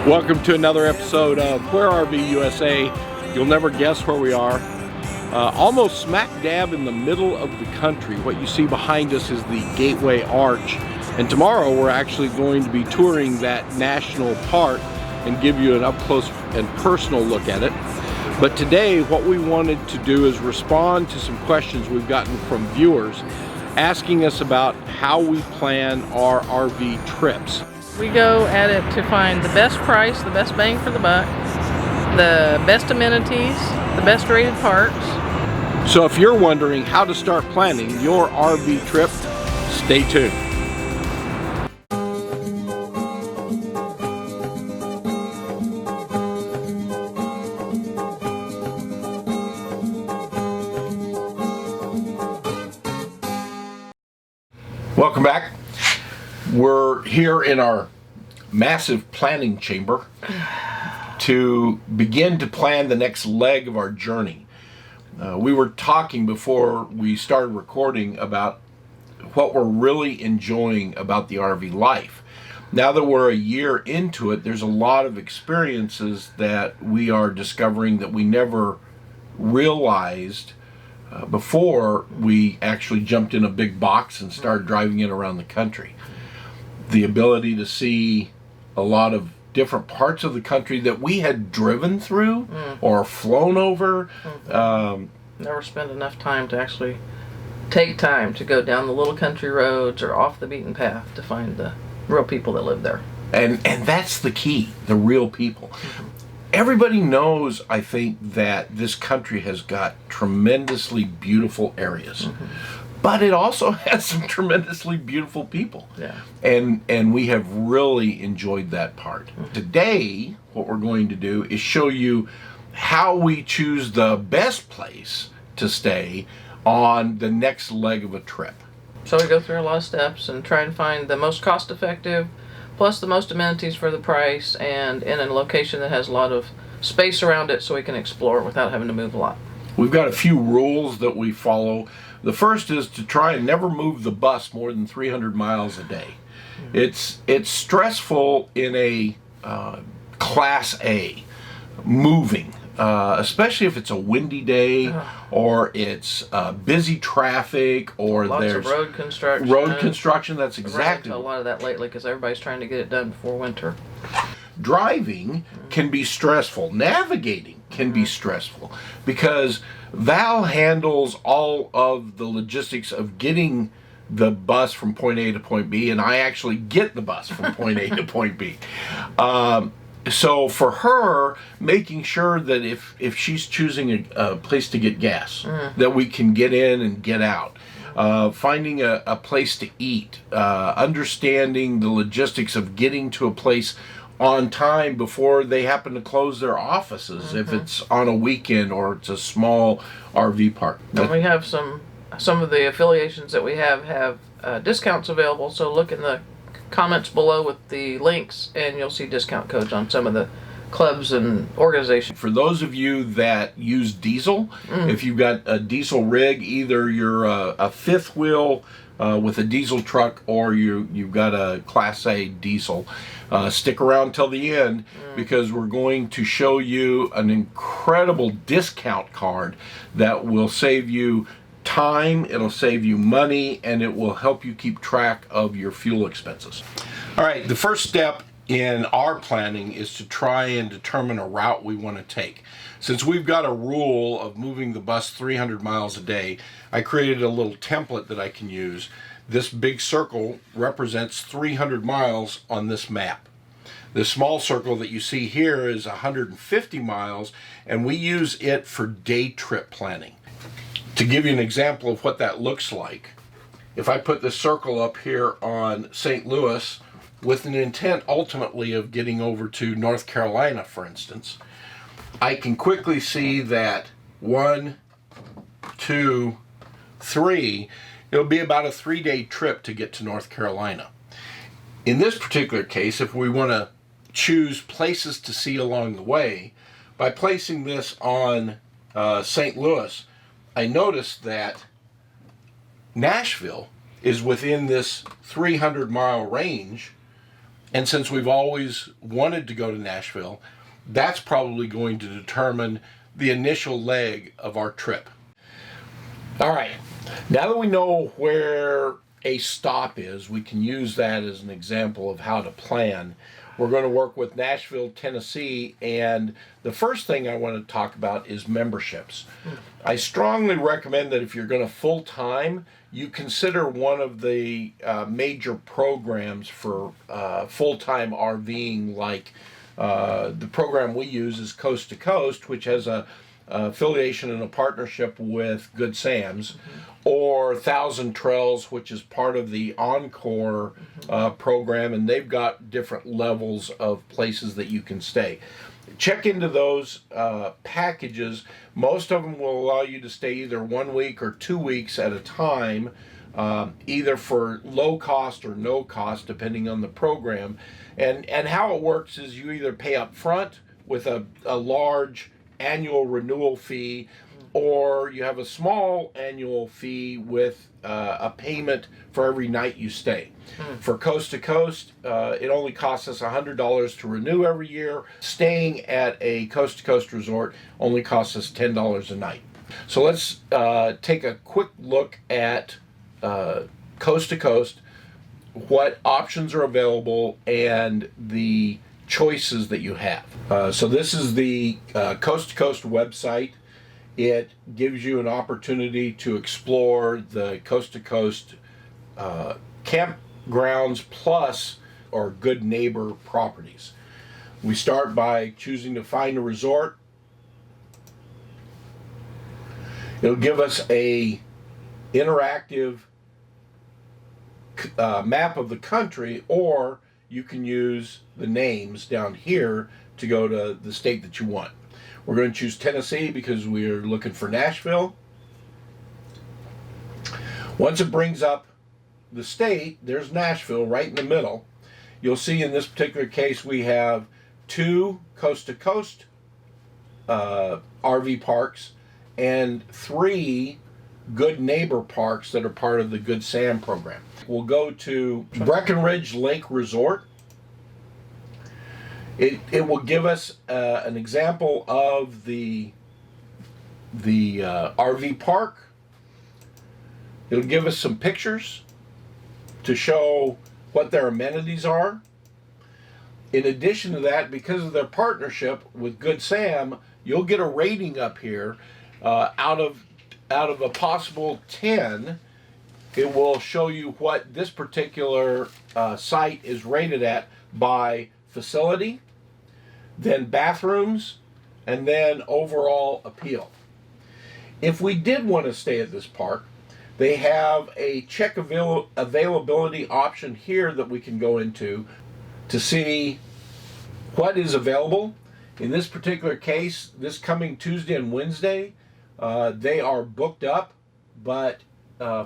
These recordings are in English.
Welcome to another episode of Where RV USA. You'll never guess where we are. Almost smack dab in the middle of the country. What you see behind us is the Gateway Arch. And tomorrow we're actually going to be touring that national park and give you an up close and personal look at it. But today what we wanted to do is respond to some questions we've gotten from viewers asking us about how we plan our RV trips. We go at it to find the best price, the best bang for the buck, the best amenities, the best rated parks. So if you're wondering how to start planning your RV trip, stay tuned. Welcome back. We're here in our massive planning chamber to begin to plan the next leg of our journey. We were talking before we started recording about what we're really enjoying about the RV life. Now that we're a year into it, there's a lot of experiences that we are discovering that we never realized before we actually jumped in a big box and started driving it around the country. The ability to see a lot of different parts of the country that we had driven through or flown over. Never spent enough time to actually take time to go down the little country roads or off the beaten path to find the real people that live there. And that's the key, the real people. Everybody knows, I think, that this country has got tremendously beautiful areas. But it also has some tremendously beautiful people. Yeah. And we have really enjoyed that part. Today, what we're going to do is show you how we choose the best place to stay on the next leg of a trip. So we go through a lot of steps and try and find the most cost effective, plus the most amenities for the price, and in a location that has a lot of space around it so we can explore without having to move a lot. We've got a few rules that we follow. The first is to try and never move the bus more than 300 miles a day. It's stressful in a Class A moving, especially if it's a windy day or it's busy traffic or Lots of road construction. Road construction, that's exactly. A lot of that lately because everybody's trying to get it done before winter. Driving can be stressful. Navigating can be stressful because Val handles all of the logistics of getting the bus from point A to point B, and I actually get the bus from point A to point B. So for her, making sure that if she's choosing a place to get gas, that we can get in and get out. Finding a place to eat, understanding the logistics of getting to a place on time before they happen to close their offices if it's on a weekend or it's a small RV park. And we have some of the affiliations that we have discounts available, so look in the comments below with the links and you'll see discount codes on some of the clubs and organizations. For those of you that use diesel, if you've got a diesel rig, either you're a fifth wheel with a diesel truck or you've got a Class A diesel, stick around till the end because we're going to show you an incredible discount card that will save you time, it'll save you money, and it will help you keep track of your fuel expenses. All right, the first step in our planning is to try and determine a route we want to take. Since we've got a rule of moving the bus 300 miles a day, I created a little template that I can use. This big circle represents 300 miles on this map. The small circle that you see here is 150 miles, and we use it for day trip planning. To give you an example of what that looks like, if I put this circle up here on St. Louis with an intent ultimately of getting over to North Carolina, for instance, I can quickly see that 1, 2, 3, it'll be about a 3-day trip to get to North Carolina. In this particular case, if we want to choose places to see along the way, by placing this on St. Louis, I noticed that Nashville is within this 300-mile range, And since we've always wanted to go to Nashville, that's probably going to determine the initial leg of our trip. All right, now that we know where a stop is, we can use that as an example of how to plan. We're going to work with Nashville, Tennessee, and the first thing I want to talk about is memberships. I strongly recommend that if you're going to full-time, you consider one of the major programs for full-time RVing, like the program we use is Coast to Coast, which has a affiliation and a partnership with Good Sam's, or Thousand Trails, which is part of the Encore program, and they've got different levels of places that you can stay. Check into those packages. Most of them will allow you to stay either 1 week or 2 weeks at a time, either for low cost or no cost, depending on the program. And how it works is you either pay up front with a large annual renewal fee, or you have a small annual fee with a payment for every night you stay. For Coast to Coast, it only costs us $100 to renew every year. Staying at a Coast to Coast resort only costs us $10 a night. So let's take a quick look at Coast to Coast, what options are available, and the choices that you have. So this is the Coast to Coast website. It gives you an opportunity to explore the Coast to Coast campgrounds plus or good neighbor properties. We start by choosing to find a resort. It'll give us a interactive map of the country, or you can use the names down here to go to the state that you want. We're going to choose Tennessee because we're looking for Nashville. Once it brings up the state, there's Nashville right in the middle. You'll see in this particular case we have 2 Coast to Coast RV parks and 3 Good Neighbor parks that are part of the Good Sam program. We'll go to Breckenridge Lake Resort. It will give us an example of the RV park. It'll give us some pictures to show what their amenities are. In addition to that, because of their partnership with Good Sam, you'll get a rating up here. Out of a possible 10, it will show you what this particular site is rated at by facility, then bathrooms, and then overall appeal. If we did want to stay at this park, they have a check availability option here that we can go into to see what is available. In this particular case, this coming Tuesday and Wednesday, they are booked up, but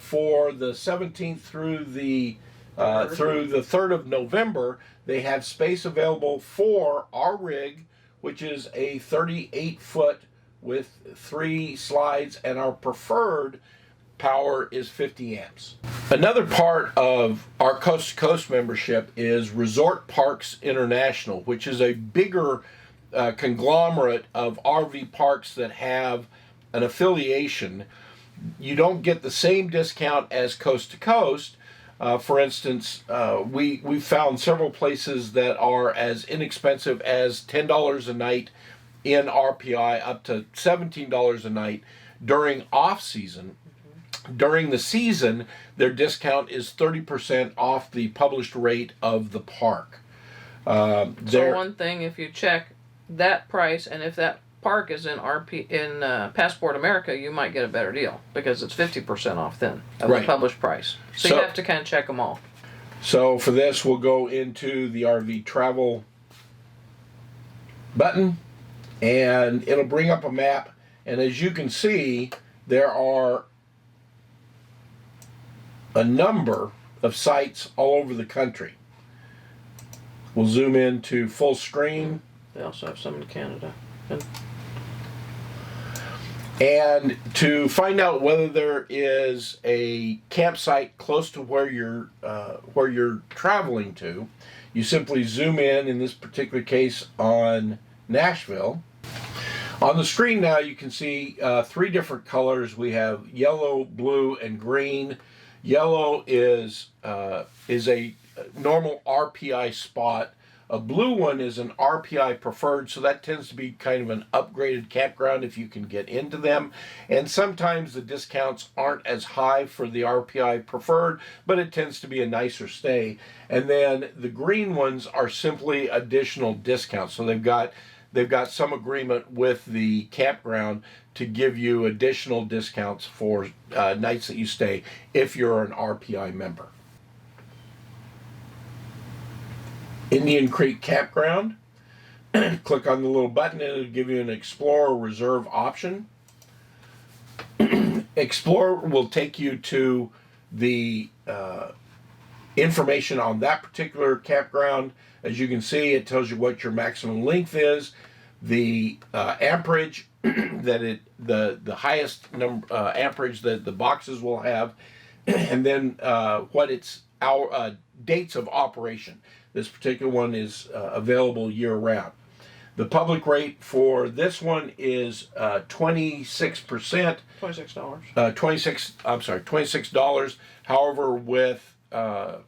for the 17th through the 3rd of November, they have space available for our rig, which is a 38-foot with 3 slides, and our preferred power is 50 amps. Another part of our Coast to Coast membership is Resort Parks International, which is a bigger conglomerate of RV parks that have an affiliation. You don't get the same discount as Coast to Coast. For instance, we found several places that are as inexpensive as $10 a night in RPI, up to $17 a night during off-season. During the season, their discount is 30% off the published rate of the park. So one thing, if you check that price, and if that park is in Passport America, you might get a better deal because it's 50% off then of the published price. So you have to kind of check them all. So for this, we'll go into the RV travel button, and it'll bring up a map. And as you can see, there are a number of sites all over the country. We'll zoom into full screen. They also have some in Canada. And to find out whether there is a campsite close to where you're traveling to, You simply zoom in this particular case on Nashville. On the screen now you can see 3 different colors. We have yellow, blue, and green. Yellow is a normal RPI spot. A blue one is an RPI preferred, so that tends to be kind of an upgraded campground if you can get into them. And sometimes the discounts aren't as high for the RPI preferred, but it tends to be a nicer stay. And then the green ones are simply additional discounts. So they've got some agreement with the campground to give you additional discounts for nights that you stay if you're an RPI member. Indian Creek Campground. Click on the little button and it'll give you an Explore or Reserve option. Explore will take you to the information on that particular campground. As you can see, it tells you what your maximum length is, the amperage the highest number amperage that the boxes will have, and then what its dates of operation. This particular one is available year-round. The public rate for this one is 26%. $26. However, with our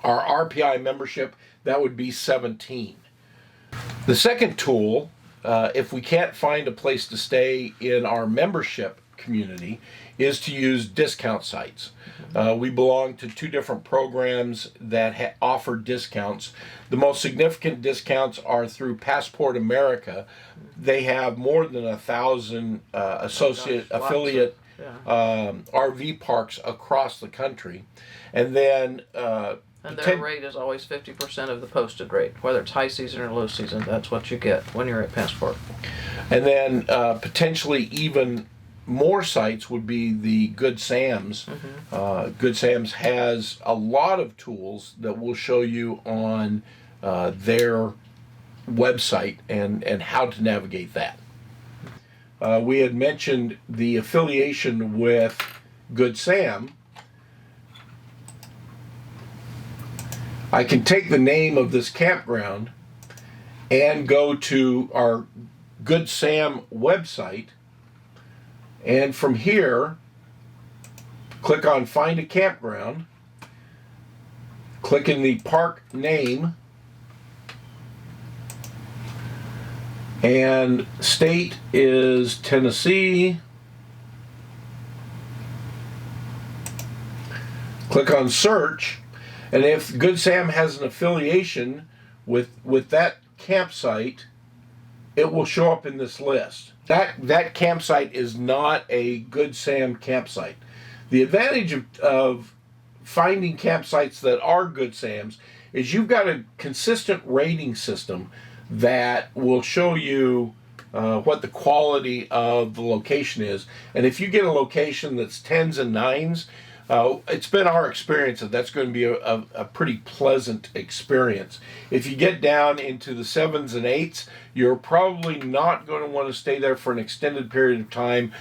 RPI membership, that would be $17. The second tool, if we can't find a place to stay in our membership community, is to use discount sites. We belong to 2 different programs that offer discounts. The most significant discounts are through Passport America. They have more than 1,000 affiliate RV parks across the country. And then and their rate is always 50% of the posted rate, whether it's high season or low season. That's what you get when you're at Passport. And then potentially even more sites would be the Good Sam's. Good Sam's has a lot of tools that will show you on their website and how to navigate that. We had mentioned the affiliation with Good Sam. I can take the name of this campground and go to our Good Sam website, and from here click on Find a Campground, click in the park name, and state is Tennessee. Click on search, and if Good Sam has an affiliation with that campsite, it will show up in this list. That campsite is not a Good Sam campsite. The advantage of finding campsites that are Good Sam's is you've got a consistent rating system that will show you what the quality of the location is. And if you get a location that's 10s and 9s, it's been our experience that that's going to be a pretty pleasant experience. If you get down into the 7s and 8s, you're probably not going to want to stay there for an extended period of time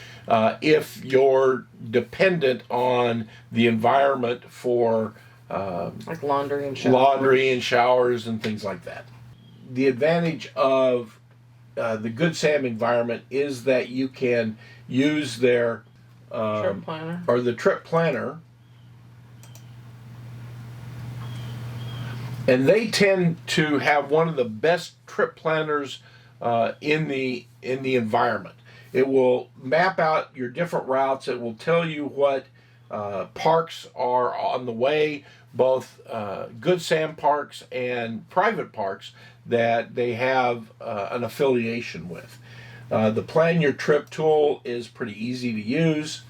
if you're dependent on the environment for like laundry and showers and things like that. The advantage of the Good Sam environment is that you can use their trip planner, or the trip planner, and they tend to have one of the best trip planners in the environment. It will map out your different routes. It will tell you what parks are on the way, both Good Sam parks and private parks that they have an affiliation with. The Plan Your Trip tool is pretty easy to use.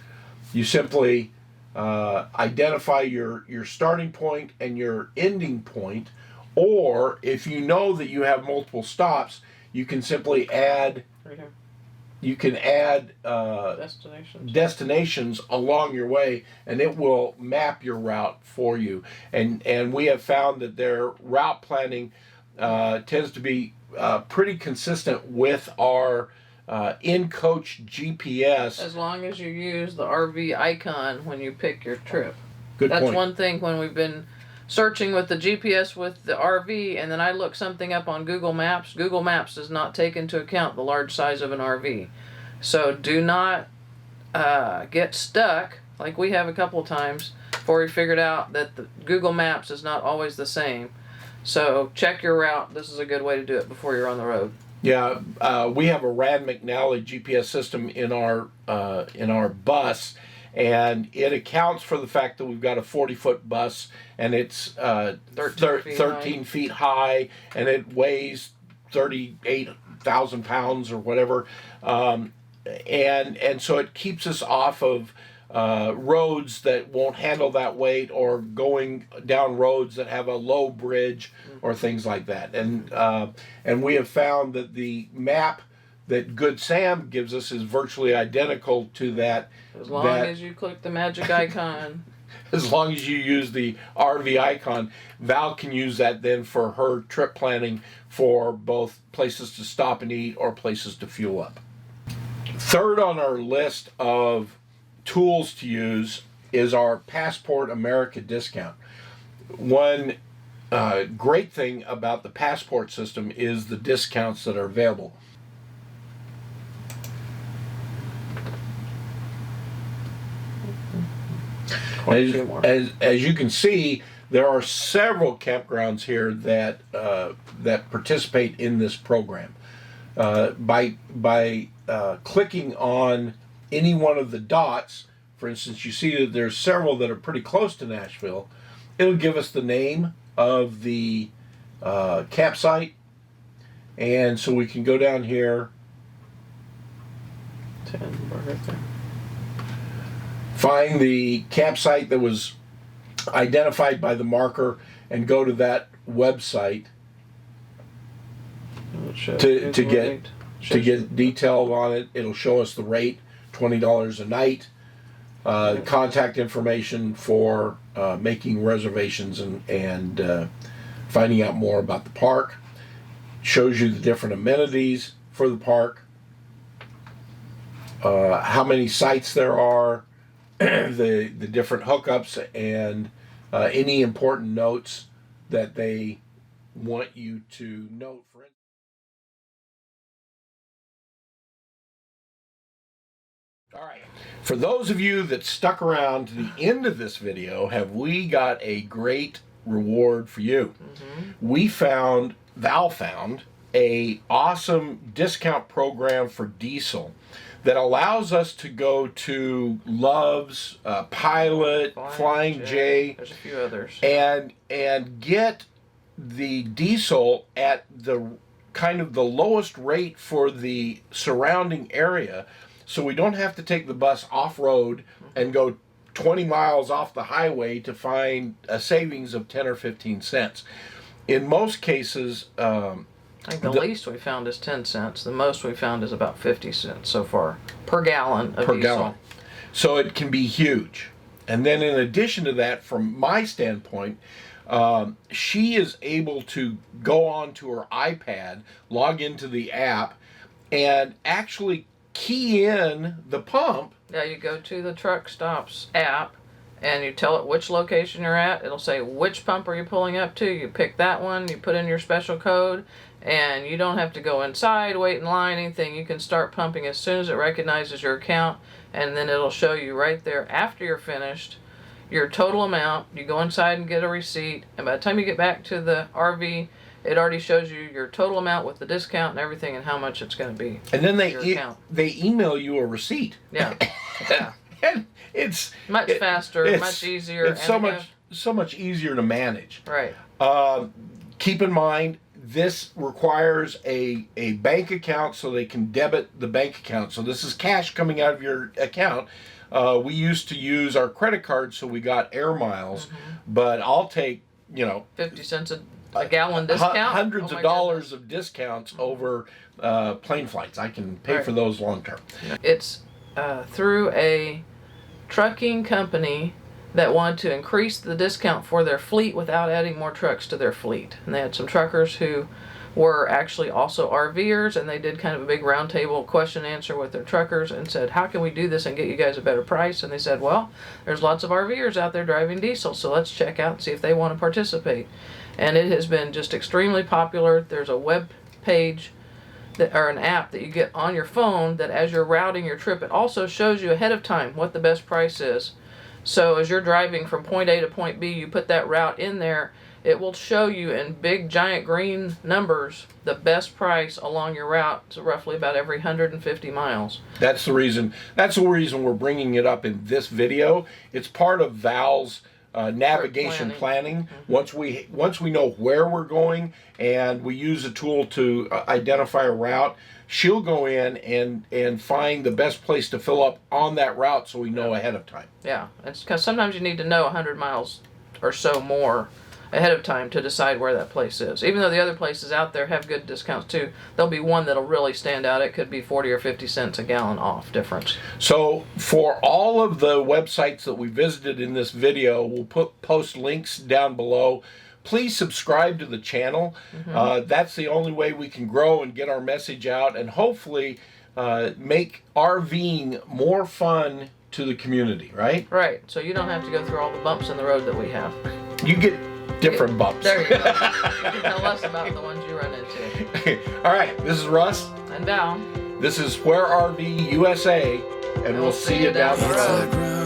You simply identify your starting point and your ending point, or if you know that you have multiple stops, you can simply add destinations along your way, and it will map your route for you. And we have found that their route planning tends to be pretty consistent with our in-coach GPS. As long as you use the RV icon when you pick your trip. Good point. That's one thing when we've been searching with the GPS with the RV, and then I look something up on Google Maps, Google Maps does not take into account the large size of an RV. So do not get stuck like we have a couple of times before we figured out that the Google Maps is not always the same. So check your route. This is a good way to do it before you're on the road. Yeah, we have a Rad McNally GPS system in our bus, and it accounts for the fact that we've got a 40-foot bus, and it's 13 feet high, and it weighs 38,000 pounds or whatever, and so it keeps us off of roads that won't handle that weight, or going down roads that have a low bridge or things like that. And we have found that the map that Good Sam gives us is virtually identical to that. As long as you click the magic icon. As long as you use the RV icon, Val can use that then for her trip planning for both places to stop and eat or places to fuel up. Third on our list of tools to use is our Passport America discount. One great thing about the Passport system is the discounts that are available. As you can see, there are several campgrounds here that that participate in this program. By clicking on any one of the dots, for instance, you see that there's several that are pretty close to Nashville. It'll give us the name of the campsite, and so we can go down here, find the campsite that was identified by the marker, and go to that website to get detail on it. It'll show us the rate, $20 a night, contact information for making reservations and finding out more about the park. Shows you the different amenities for the park, how many sites there are, the different hookups, and any important notes that they want you to note. For instance, all right, for those of you that stuck around to the end of this video, have we got a great reward for you? Val found a awesome discount program for diesel that allows us to go to Love's, Pilot, Flying J, there's a few others, and get the diesel at the kind of the lowest rate for the surrounding area, so we don't have to take the bus off-road and go 20 miles off the highway to find a savings of 10 or 15 cents. In most cases, I think the least we found is 10 cents. The most we found is about 50 cents so far per gallon of diesel. So it can be huge. And then in addition to that, from my standpoint, she is able to go on to her iPad, log into the app, and actually key in the pump. Yeah, you go to the Truck Stops app and you tell it which location you're at. It'll say which pump are you pulling up to. You pick that one, you put in your special code, and you don't have to go inside, wait in line, anything. You can start pumping as soon as it recognizes your account, and then it'll show you right there after you're finished your total amount. You go inside and get a receipt, and by the time you get back to the RV, it already shows you your total amount with the discount and everything and how much it's going to be. And then they email you a receipt. Yeah. Yeah. And it's much faster, much easier. It's so much easier to manage. Right. Keep in mind, this requires a bank account so they can debit the bank account. So this is cash coming out of your account. We used to use our credit card, so we got air miles. But I'll take 50 cents a gallon discount, hundreds of dollars of discounts over plane flights. I can pay for those long term. It's through a trucking company that wanted to increase the discount for their fleet without adding more trucks to their fleet. And they had some truckers who were actually also RVers, and they did kind of a big roundtable question and answer with their truckers and said, how can we do this and get you guys a better price? And they said, well, there's lots of RVers out there driving diesel, so let's check out and see if they want to participate. And it has been just extremely popular. There's a web page or an app that you get on your phone that as you're routing your trip, it also shows you ahead of time what the best price is. So as you're driving from point A to point B, you put that route in there, it will show you in big giant green numbers the best price along your route, so roughly about every 150 miles. That's the reason we're bringing it up in this video. It's part of Val's navigation planning. Mm-hmm. Once we know where we're going and we use a tool to identify a route, she'll go in and find the best place to fill up on that route so we know ahead of time. Yeah, it's because sometimes you need to know 100 miles or so more ahead of time to decide where that place is. Even though the other places out there have good discounts too, there'll be one that'll really stand out. It could be 40 or 50 cents a gallon off difference. So for all of the websites that we visited in this video, we'll post links down below. Please subscribe to the channel. Mm-hmm. That's the only way we can grow and get our message out, and hopefully make RVing more fun to the community, right? Right, so you don't have to go through all the bumps in the road that we have. You get different bumps. There you go. You can tell us about the ones you run into. All right, this is Russ. And Val. This is Where RV USA, and we'll see you down the road.